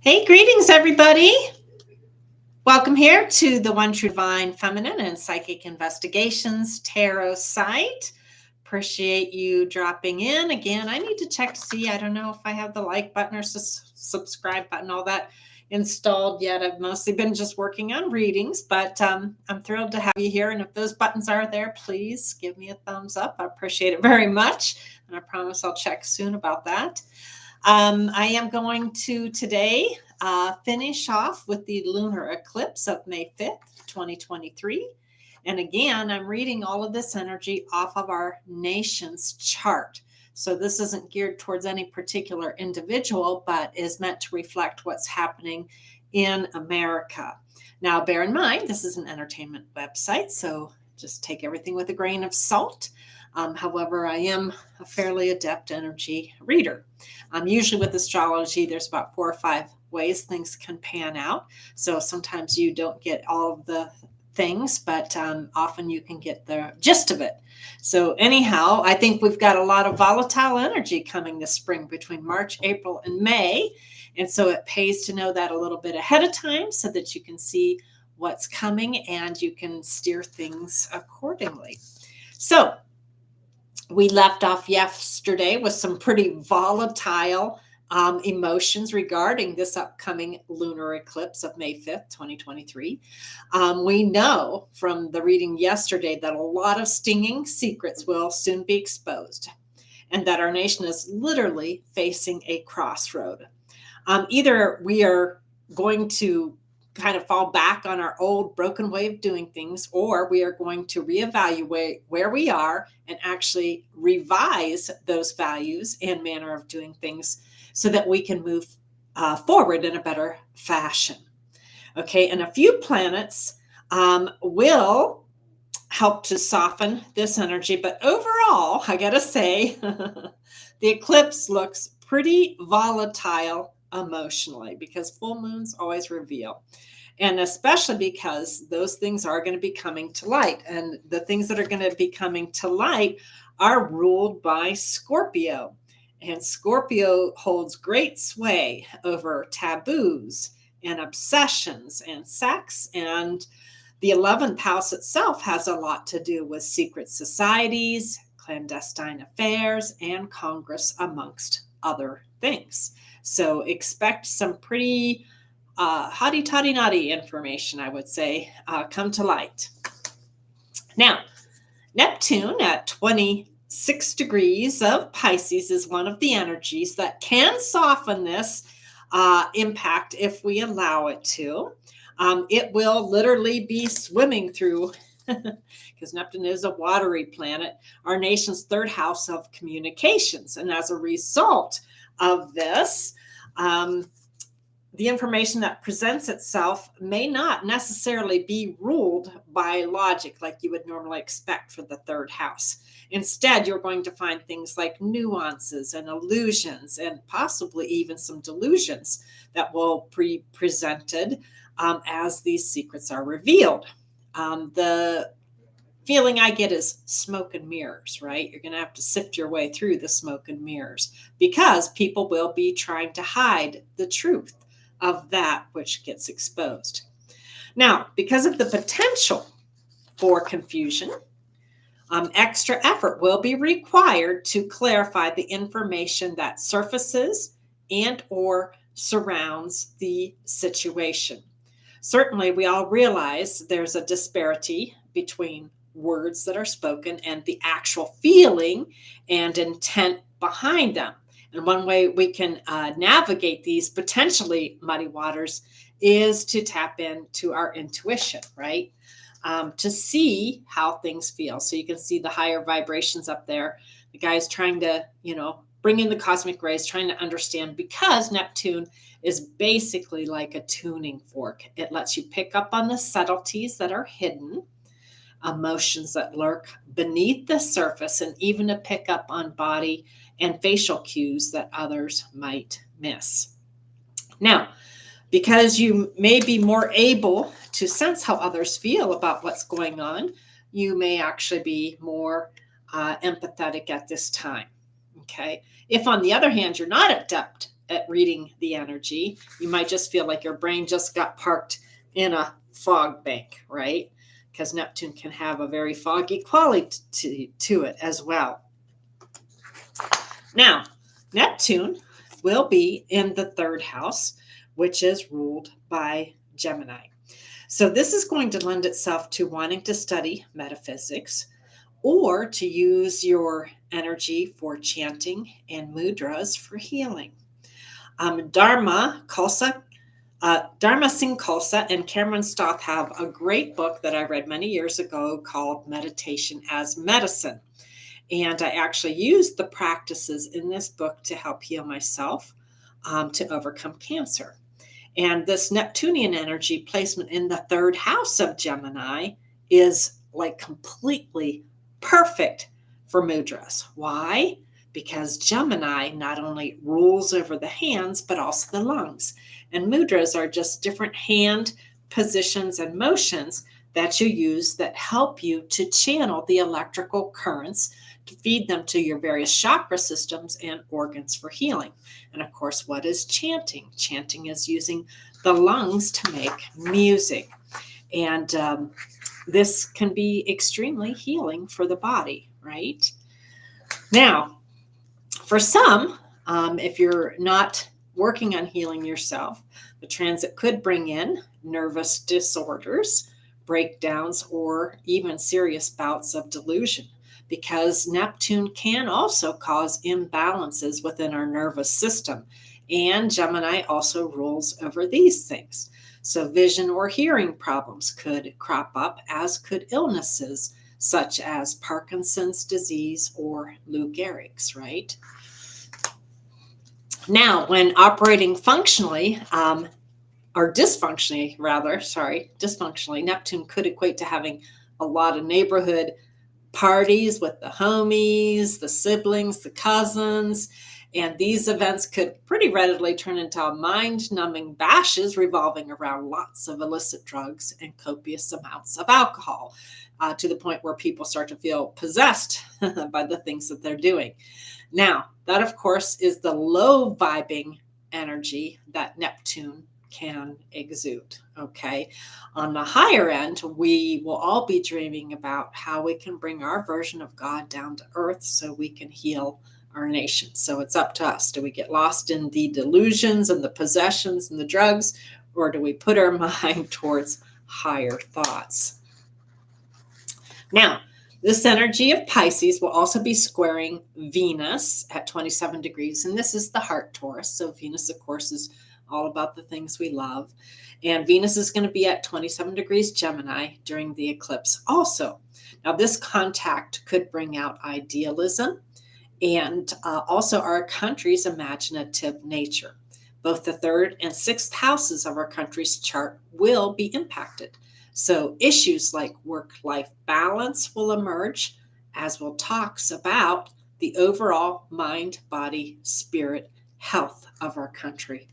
Hey, greetings, everybody. Welcome here to the One True Divine Feminine and Psychic Investigations Tarot site. Appreciate you dropping in. Again, I need to check to see. I don't know if I have the like button or subscribe button, all that installed yet. I've mostly been just working on readings, but I'm thrilled to have you here. And if those buttons are there, please give me a thumbs up. I appreciate it very much. And I promise I'll check soon about that. I am going to today finish off with the lunar eclipse of May 5th, 2023. And again, I'm reading all of this energy off of our nation's chart. So this isn't geared towards any particular individual, but is meant to reflect what's happening in America. Now, bear in mind, this is an entertainment website, so just take everything with a grain of salt. However, I am a fairly adept energy reader. Usually with astrology, there's about 4 or 5 ways things can pan out. So sometimes you don't get all of the things, but often you can get the gist of it. So anyhow, I think we've got a lot of volatile energy coming this spring between March, April, and May. And so it pays to know that a little bit ahead of time so that you can see what's coming and you can steer things accordingly. So we left off yesterday with some pretty volatile emotions regarding this upcoming lunar eclipse of May 5th, 2023. We know from the reading yesterday that a lot of stinging secrets will soon be exposed and that our nation is literally facing a crossroad. Either we are going to kind of fall back on our old broken way of doing things, or we are going to reevaluate where we are and actually revise those values and manner of doing things so that we can move forward in a better fashion. Okay, and a few planets will help to soften this energy, but overall, I gotta say, the eclipse looks pretty volatile emotionally because full moons always reveal. And especially because those things are going to be coming to light. And the things that are going to be coming to light are ruled by Scorpio. And Scorpio holds great sway over taboos and obsessions and sex. And the 11th house itself has a lot to do with secret societies, clandestine affairs, and Congress, amongst other things. So expect some pretty hotty-toddy-noddy information, I would say, come to light. Now, Neptune at 26 degrees of Pisces is one of the energies that can soften this impact if we allow it to. It will literally be swimming through, because Neptune is a watery planet, our nation's 3rd house of communications. And as a result of this, the information that presents itself may not necessarily be ruled by logic like you would normally expect for the 3rd house. Instead, you're going to find things like nuances and illusions and possibly even some delusions that will be presented as these secrets are revealed. The feeling I get is smoke and mirrors, right? You're going to have to sift your way through the smoke and mirrors because people will be trying to hide the truth of that which gets exposed. Now, because of the potential for confusion, extra effort will be required to clarify the information that surfaces and or surrounds the situation. Certainly, we all realize there's a disparity between words that are spoken and the actual feeling and intent behind them. And one way we can navigate these potentially muddy waters is to tap into our intuition, right? To see how things feel. So you can see the higher vibrations up there. The guy's trying to, bring in the cosmic rays, trying to understand, because Neptune is basically like a tuning fork. It lets you pick up on the subtleties that are hidden, emotions that lurk beneath the surface, and even to pick up on body and facial cues that others might miss. Now, because you may be more able to sense how others feel about what's going on, you may actually be more empathetic at this time. Okay. If, on the other hand, you're not adept at reading the energy. You might just feel like your brain just got parked in a fog bank, right? Because Neptune can have a very foggy quality to it as well. Now, Neptune will be in the third house, which is ruled by Gemini. So this is going to lend itself to wanting to study metaphysics or to use your energy for chanting and mudras for healing. Dharma Singh Khalsa and Cameron Stoth have a great book that I read many years ago called Meditation as Medicine. And I actually used the practices in this book to help heal myself, to overcome cancer. And this Neptunian energy placement in the third house of Gemini is like completely perfect for mudras. Why? Because Gemini not only rules over the hands, but also the lungs. And mudras are just different hand positions and motions that you use that help you to channel the electrical currents to feed them to your various chakra systems and organs for healing. And of course, what is chanting? Chanting is using the lungs to make music. And this can be extremely healing for the body, right? Now, for some, if you're not working on healing yourself, the transit could bring in nervous disorders, breakdowns, or even serious bouts of delusion, because Neptune can also cause imbalances within our nervous system. And Gemini also rules over these things. So vision or hearing problems could crop up, as could illnesses such as Parkinson's disease or Lou Gehrig's, right? Now, when operating functionally, dysfunctionally, Neptune could equate to having a lot of neighborhood parties with the homies, the siblings, the cousins, and these events could pretty readily turn into mind-numbing bashes revolving around lots of illicit drugs and copious amounts of alcohol, to the point where people start to feel possessed by the things that they're doing. Now, that, of course, is the low vibing energy that Neptune can exude, okay? On the higher end, we will all be dreaming about how we can bring our version of God down to earth so we can heal our nation. So it's up to us. Do we get lost in the delusions and the possessions and the drugs, or do we put our mind towards higher thoughts? Now, this energy of Pisces will also be squaring Venus at 27 degrees, and this is the heart Taurus. So Venus, of course, is all about the things we love. And Venus is going to be at 27 degrees Gemini during the eclipse also. Now, this contact could bring out idealism and also our country's imaginative nature. Both the third and sixth houses of our country's chart will be impacted. So issues like work-life balance will emerge, as will talks about the overall mind, body, spirit health of our country.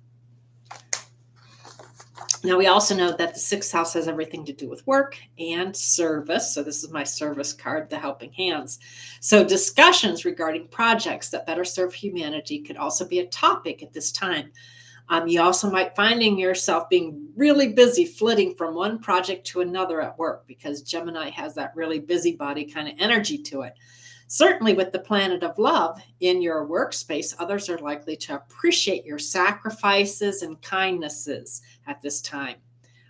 Now, we also know that the sixth house has everything to do with work and service. So this is my service card, the helping hands. So discussions regarding projects that better serve humanity could also be a topic at this time. You also might finding yourself being really busy flitting from one project to another at work, because Gemini has that really busybody kind of energy to it. Certainly with the planet of love in your workspace, others are likely to appreciate your sacrifices and kindnesses at this time.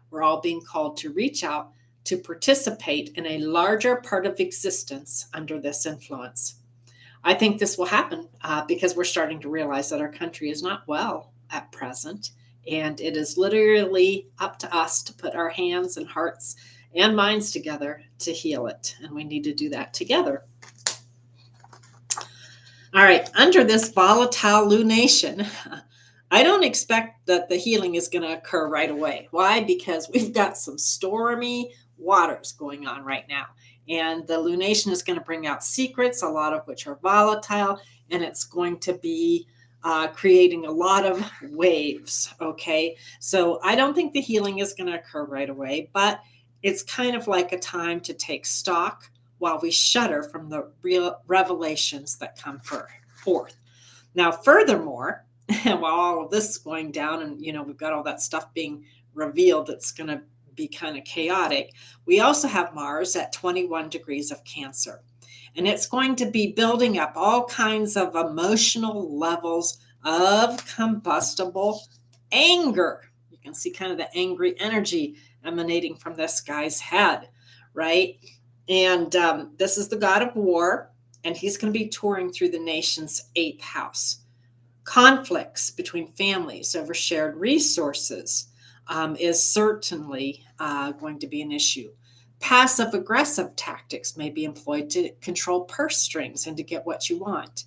We're all being called to reach out to participate in a larger part of existence under this influence. I think this will happen because we're starting to realize that our country is not well at present, and it is literally up to us to put our hands and hearts and minds together to heal it, and we need to do that together. All right, under this volatile lunation, I don't expect that the healing is going to occur right away. Why? Because we've got some stormy waters going on right now. And the lunation is going to bring out secrets, a lot of which are volatile, and it's going to be creating a lot of waves, okay? So I don't think the healing is going to occur right away, but it's kind of like a time to take stock while we shudder from the real revelations that come forth. Now, furthermore, while all of this is going down and, we've got all that stuff being revealed that's going to be kind of chaotic, we also have Mars at 21 degrees of Cancer. And it's going to be building up all kinds of emotional levels of combustible anger. You can see kind of the angry energy emanating from this guy's head, right? And this is the god of war, and he's going to be touring through the nation's 8th house. Conflicts between families over shared resources is certainly going to be an issue. Passive aggressive tactics may be employed to control purse strings and to get what you want.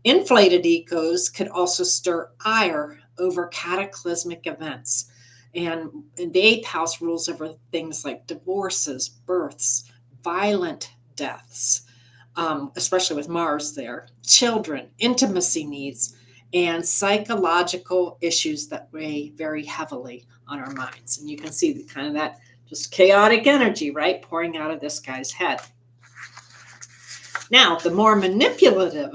Inflated egos could also stir ire over cataclysmic events. And the 8th house rules over things like divorces, births, violent deaths, especially with Mars there, children, intimacy needs, and psychological issues that weigh very heavily on our minds. And you can see the kind of that just chaotic energy, right, pouring out of this guy's head. Now, the more manipulative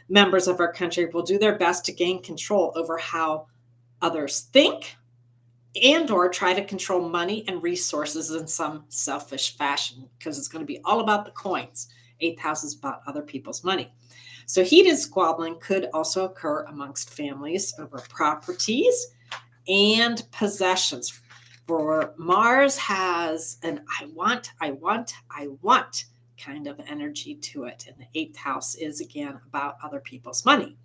members of our country will do their best to gain control over how others think and or try to control money and resources in some selfish fashion, because it's going to be all about the coins. 8th house is about other people's money. So heated squabbling could also occur amongst families over properties and possessions. For Mars has an I want kind of energy to it. And the 8th house is, again, about other people's money.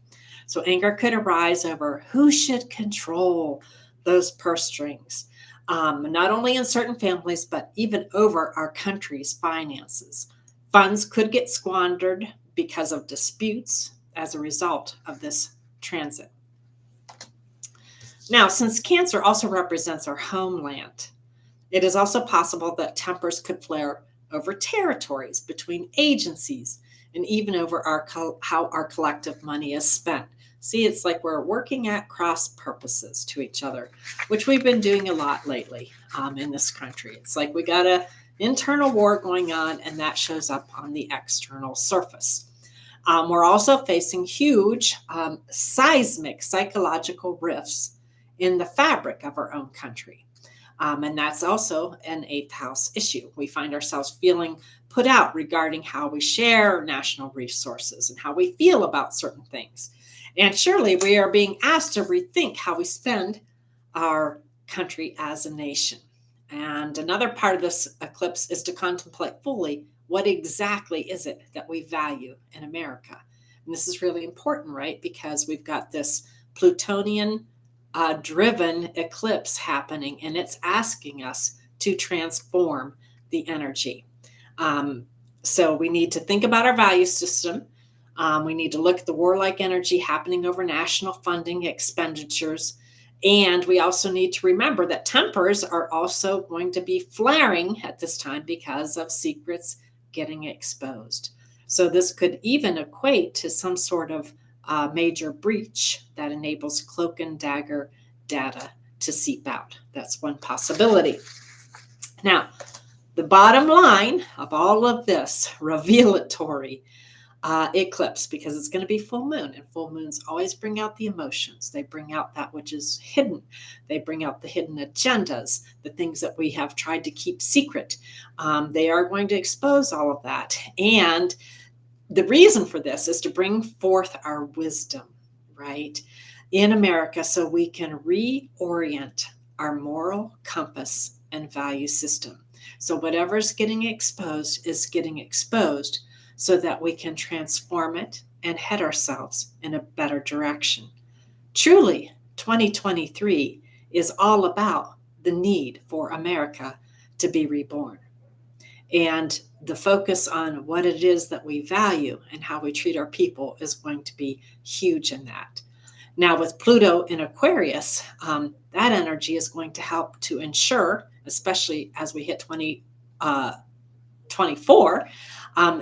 So anger could arise over who should control those purse strings, not only in certain families, but even over our country's finances. Funds could get squandered because of disputes as a result of this transit. Now, since Cancer also represents our homeland, it is also possible that tempers could flare over territories, between agencies, and even over how our collective money is spent. See, it's like we're working at cross purposes to each other, which we've been doing a lot lately in this country. It's like we got an internal war going on, and that shows up on the external surface. We're also facing huge seismic psychological rifts in the fabric of our own country. And that's also an 8th house issue. We find ourselves feeling put out regarding how we share national resources and how we feel about certain things. And surely we are being asked to rethink how we spend our country as a nation. And another part of this eclipse is to contemplate fully what exactly is it that we value in America. And this is really important, right? Because we've got this Plutonian driven eclipse happening, and it's asking us to transform the energy. So we need to think about our value system. We need to look at the warlike energy happening over national funding expenditures. And we also need to remember that tempers are also going to be flaring at this time because of secrets getting exposed. So this could even equate to some sort of major breach that enables cloak and dagger data to seep out. That's one possibility. Now, the bottom line of all of this revelatory eclipse, because it's going to be full moon, and full moons always bring out the emotions. They bring out that which is hidden. They bring out the hidden agendas, the things that we have tried to keep secret. They are going to expose all of that. And the reason for this is to bring forth our wisdom, right, in America, so we can reorient our moral compass and value system. So whatever's getting exposed is getting exposed so that we can transform it and head ourselves in a better direction. Truly, 2023 is all about the need for America to be reborn. And the focus on what it is that we value and how we treat our people is going to be huge in that. Now, with Pluto in Aquarius, that energy is going to help to ensure, especially as we hit 2024,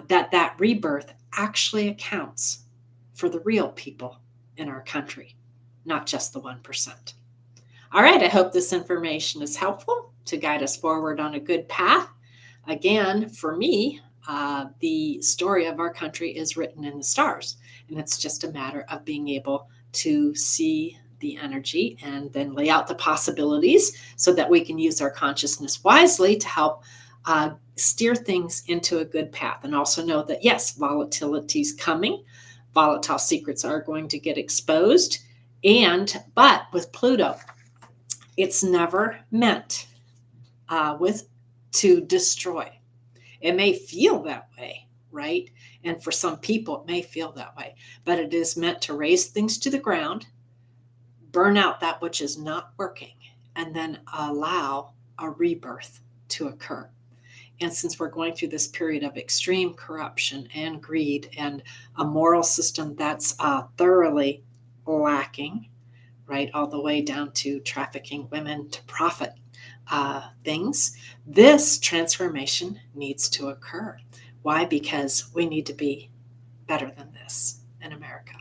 that rebirth actually accounts for the real people in our country, not just the 1%. All right, I hope this information is helpful to guide us forward on a good path. Again, for me, the story of our country is written in the stars, and it's just a matter of being able to see the energy and then lay out the possibilities so that we can use our consciousness wisely to help steer things into a good path. And also know that, yes, volatility is coming. Volatile secrets are going to get exposed. But with Pluto, it's never meant to destroy. It may feel that way, right? And for some people, it may feel that way, but it is meant to raise things to the ground, burn out that which is not working, and then allow a rebirth to occur. And since we're going through this period of extreme corruption and greed and a moral system that's thoroughly lacking, right, all the way down to trafficking women to profit things, this transformation needs to occur. Why? Because we need to be better than this in America.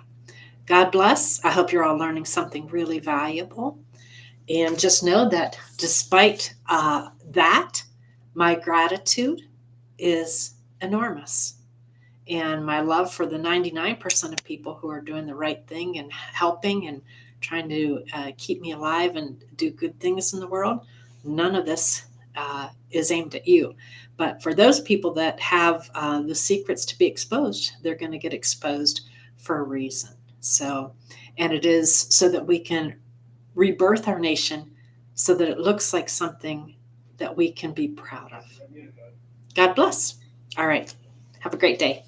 God bless. I hope you're all learning something really valuable. And just know that despite that, my gratitude is enormous. And my love for the 99% of people who are doing the right thing and helping and trying to keep me alive and do good things in the world, none of this is aimed at you. But for those people that have the secrets to be exposed, they're going to get exposed for a reason. So, and it is so that we can rebirth our nation so that it looks like something that we can be proud of. God bless. All right. Have a great day.